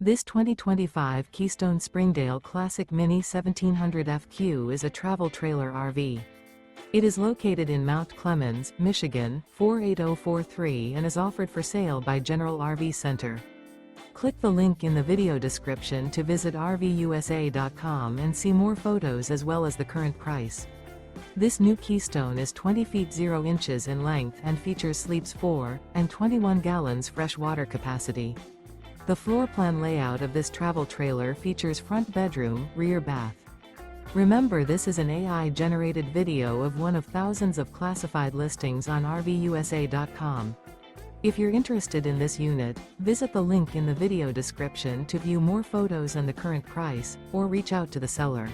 This 2025 Keystone Springdale Classic Mini 1700 FQ is a travel trailer RV. It is located in Mount Clemens, Michigan, 48043 and is offered for sale by General RV Center. Click the link in the video description to visit RVUSA.com and see more photos as well as the current price. This new Keystone is 20 feet 0 inches in length and features sleeps 4 and 21 gallons fresh water capacity. The floor plan layout of this travel trailer features front bedroom, rear bath. Remember, this is an AI-generated video of one of thousands of classified listings on RVUSA.com. If you're interested in this unit, visit the link in the video description to view more photos and the current price, or reach out to the seller.